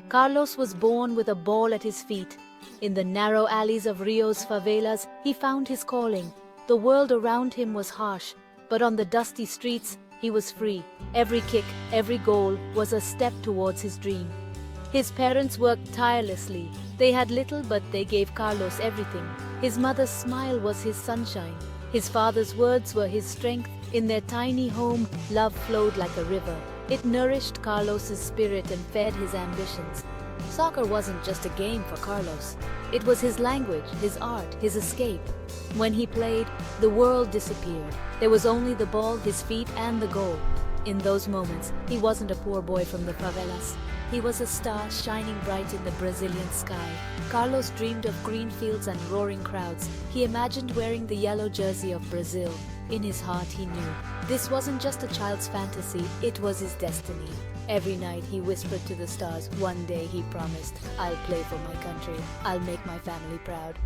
Carlos was born with a ball at his feet. In the narrow alleys of Rio's favelas, he found his calling. The world around him was harsh, but on the dusty streets, he was free. Every kick, every goal was a step towards his dream. His parents worked tirelessly. They had little, but they gave Carlos everything. His mother's smile was his sunshine. His father's words were his strength. In their tiny home, love flowed like a river. It nourished Carlos's spirit and fed his ambitions. Soccer wasn't just a game for Carlos. It was his language, his art, his escape. When he played, the world disappeared. There was only the ball, his feet, and the goal. In those moments, he wasn't a poor boy from the favelas. He was a star shining bright in the Brazilian sky. Carlos dreamed of green fields and roaring crowds. He imagined wearing the yellow jersey of Brazil. In his heart, he knew this wasn't just a child's fantasy, it was his destiny. Every night he whispered to the stars, one day he promised, I'll play for my country, I'll make my family proud.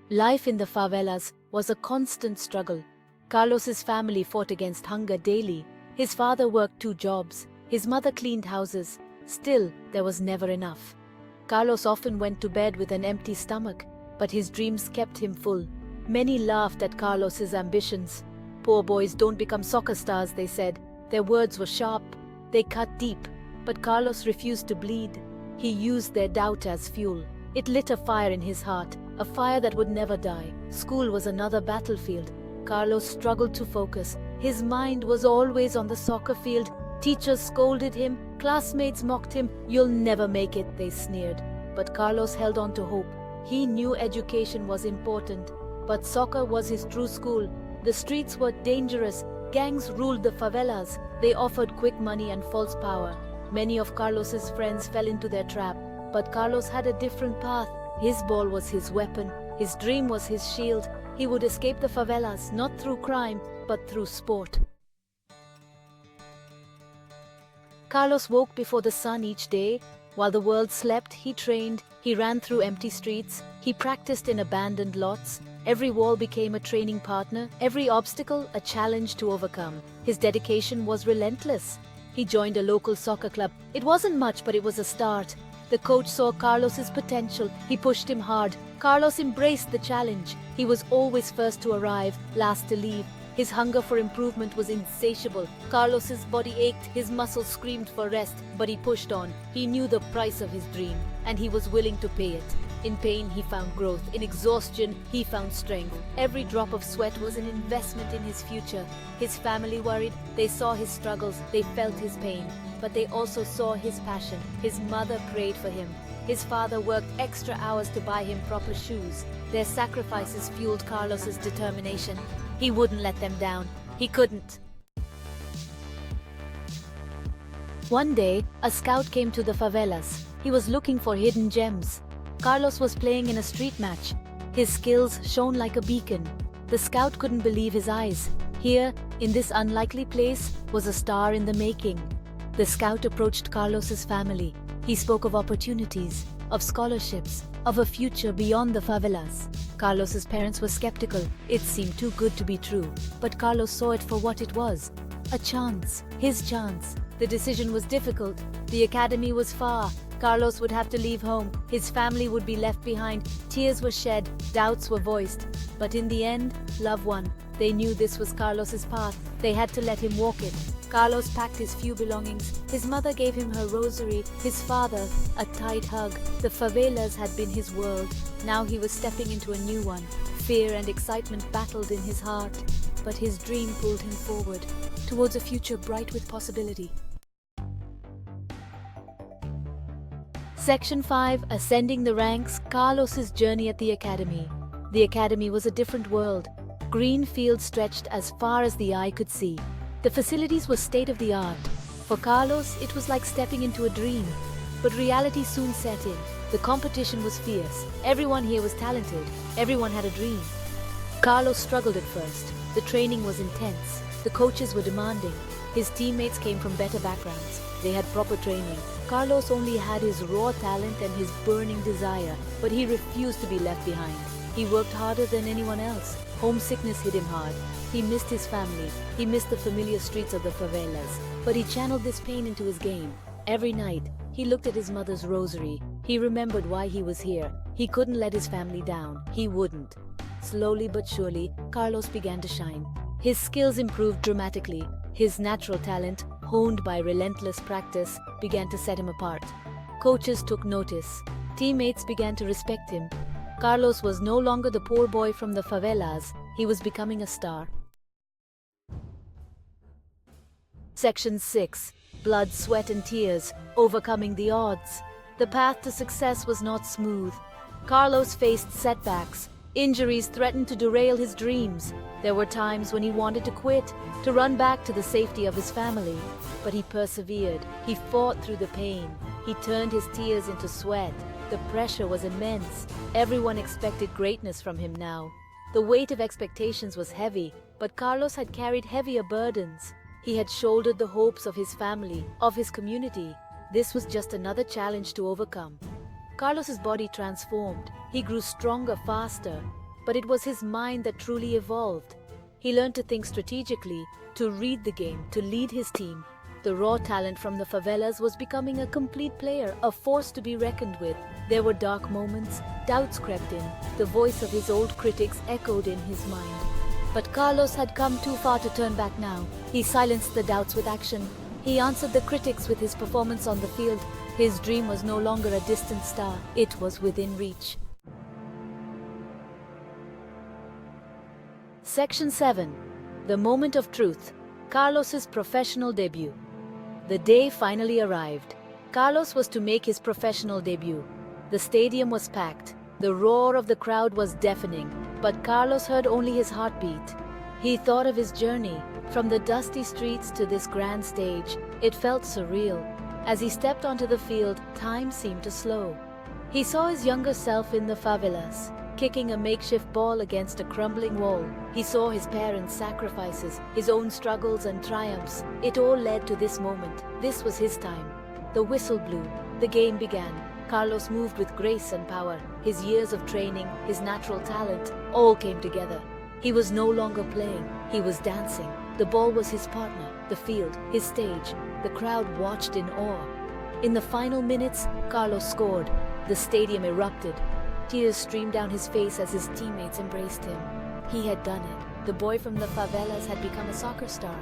Life in the favelas was a constant struggle. Carlos's family fought against hunger daily. His father worked 2 jobs. His mother cleaned houses. Still, there was never enough. Carlos often went to bed with an empty stomach, but his dreams kept him full. Many laughed at Carlos's ambitions. Poor boys don't become soccer stars, they said. Their words were sharp. They cut deep. But Carlos refused to bleed. He used their doubt as fuel. It lit a fire in his heart, a fire that would never die. School was another battlefield. Carlos struggled to focus. His mind was always on the soccer field. Teachers scolded him, classmates mocked him. You'll never make it, they sneered. But Carlos held on to hope. He knew education was important, but soccer was his true school. The streets were dangerous. Gangs ruled the favelas. They offered quick money and false power. Many of Carlos's friends fell into their trap, but Carlos had a different path. His ball was his weapon. His dream was his shield. He would escape the favelas, not through crime, but through sport. Carlos woke before the sun each day. While the world slept, he trained. He ran through empty streets. He practiced in abandoned lots. Every wall became a training partner. Every obstacle, a challenge to overcome. His dedication was relentless. He joined a local soccer club. It wasn't much, but it was a start. The coach saw Carlos's potential. He pushed him hard. Carlos embraced the challenge. He was always first to arrive, last to leave. His hunger for improvement was insatiable. Carlos's body ached, his muscles screamed for rest, but he pushed on. He knew the price of his dream, and he was willing to pay it. In pain, he found growth. In exhaustion, he found strength. Every drop of sweat was an investment in his future. His family worried. They saw his struggles. They felt his pain. But they also saw his passion. His mother prayed for him. His father worked extra hours to buy him proper shoes. Their sacrifices fueled Carlos's determination. He wouldn't let them down. He couldn't. One day, a scout came to the favelas. He was looking for hidden gems. Carlos was playing in a street match. His skills shone like a beacon. The scout couldn't believe his eyes. Here, in this unlikely place, was a star in the making. The scout approached Carlos's family. He spoke of opportunities, of scholarships, of a future beyond the favelas. Carlos's parents were skeptical. It seemed too good to be true. But Carlos saw it for what it was. A chance. His chance. The decision was difficult. The academy was far. Carlos would have to leave home. His family would be left behind. Tears were shed. Doubts were voiced. But in the end, love won. They knew this was Carlos's path. They had to let him walk it. Carlos packed his few belongings. His mother gave him her rosary. His father, a tight hug. The favelas had been his world. Now he was stepping into a new one. Fear and excitement battled in his heart. But his dream pulled him forward, towards a future bright with possibility. Section 5. Ascending the ranks. Carlos's journey at the academy. The academy was a different world. Green fields stretched as far as the eye could see. The facilities were state-of-the-art. For Carlos, it was like stepping into a dream. But reality soon set in. The competition was fierce. Everyone here was talented. Everyone had a dream. Carlos struggled at first. The training was intense. The coaches were demanding. His teammates came from better backgrounds. They had proper training. Carlos only had his raw talent and his burning desire, but he refused to be left behind. He worked harder than anyone else. Homesickness hit him hard. He missed his family. He missed the familiar streets of the favelas. But he channeled this pain into his game. Every night, he looked at his mother's rosary. He remembered why he was here. He couldn't let his family down. He wouldn't. Slowly but surely, Carlos began to shine. His skills improved dramatically. His natural talent, honed by relentless practice, began to set him apart. Coaches took notice. Teammates began to respect him. Carlos was no longer the poor boy from the favelas. He was becoming a star. Section 6. Blood, sweat and tears, overcoming the odds. The path to success was not smooth. Carlos faced setbacks. Injuries threatened to derail his dreams. There were times when he wanted to quit, to run back to the safety of his family. But he persevered. He fought through the pain. He turned his tears into sweat. The pressure was immense. Everyone expected greatness from him now. The weight of expectations was heavy, but Carlos had carried heavier burdens. He had shouldered the hopes of his family, of his community. This was just another challenge to overcome. Carlos's body transformed. He grew stronger, faster. But it was his mind that truly evolved. He learned to think strategically, to read the game, to lead his team. The raw talent from the favelas was becoming a complete player, a force to be reckoned with. There were dark moments, doubts crept in. The voice of his old critics echoed in his mind. But Carlos had come too far to turn back now. He silenced the doubts with action. He answered the critics with his performance on the field. His dream was no longer a distant star. It was within reach. Section 7. The moment of truth. Carlos's professional debut. The day finally arrived. Carlos was to make his professional debut. The stadium was packed. The roar of the crowd was deafening, but Carlos heard only his heartbeat. He thought of his journey, from the dusty streets to this grand stage. It felt surreal. As he stepped onto the field, time seemed to slow. He saw his younger self in the favelas, kicking a makeshift ball against a crumbling wall. He saw his parents' sacrifices, his own struggles and triumphs. It all led to this moment. This was his time. The whistle blew. The game began. Carlos moved with grace and power. His years of training, his natural talent, all came together. He was no longer playing. He was dancing. The ball was his partner, the field, his stage. The crowd watched in awe. In the final minutes, Carlos scored. The stadium erupted. Tears streamed down his face as his teammates embraced him. He had done it. The boy from the favelas had become a soccer star.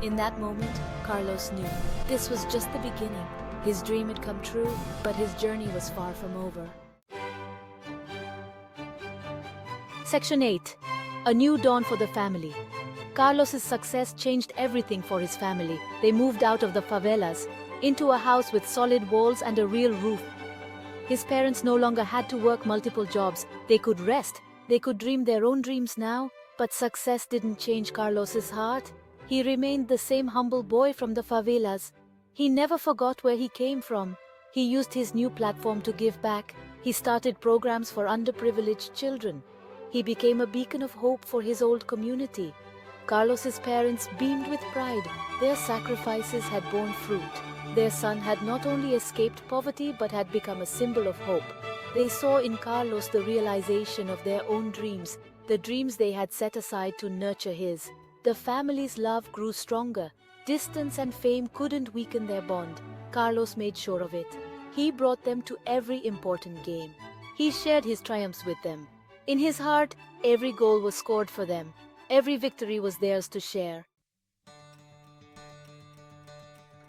In that moment, Carlos knew this was just the beginning. His dream had come true, but his journey was far from over. Section 8. A new dawn for the family. Carlos's success changed everything for his family. They moved out of the favelas, into a house with solid walls and a real roof. His parents no longer had to work multiple jobs. They could rest. They could dream their own dreams now. But success didn't change Carlos's heart. He remained the same humble boy from the favelas. He never forgot where he came from. He used his new platform to give back. He started programs for underprivileged children. He became a beacon of hope for his old community. Carlos's parents beamed with pride. Their sacrifices had borne fruit. Their son had not only escaped poverty but had become a symbol of hope. They saw in Carlos the realization of their own dreams, the dreams they had set aside to nurture his. The family's love grew stronger. Distance and fame couldn't weaken their bond. Carlos made sure of it. He brought them to every important game. He shared his triumphs with them. In his heart, every goal was scored for them. Every victory was theirs to share.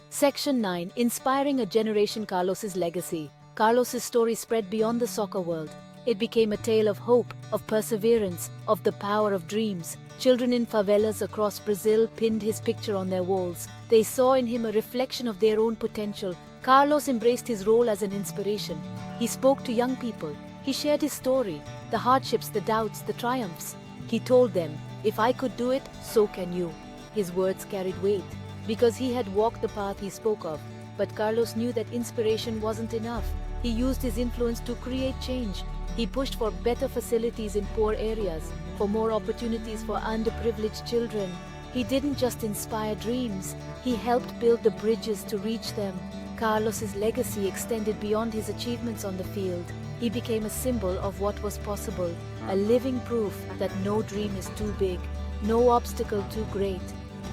Section 9. Inspiring a generation. Carlos's legacy. Carlos's story spread beyond the soccer world. It became a tale of hope, of perseverance, of the power of dreams. Children in favelas across Brazil pinned his picture on their walls. They saw in him a reflection of their own potential. Carlos embraced his role as an inspiration. He spoke to young people. He shared his story, the hardships, the doubts, the triumphs. He told them, "If I could do it, so can you." His words carried weight, because he had walked the path he spoke of. But Carlos knew that inspiration wasn't enough. He used his influence to create change. He pushed for better facilities in poor areas, for more opportunities for underprivileged children. He didn't just inspire dreams, he helped build the bridges to reach them. Carlos's legacy extended beyond his achievements on the field. He became a symbol of what was possible, a living proof that no dream is too big, no obstacle too great,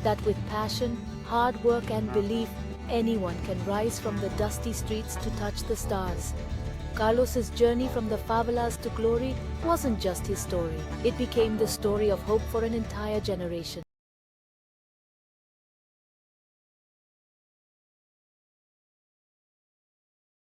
that with passion, hard work and belief, anyone can rise from the dusty streets to touch the stars. Carlos's journey from the favelas to glory wasn't just his story. It became the story of hope for an entire generation.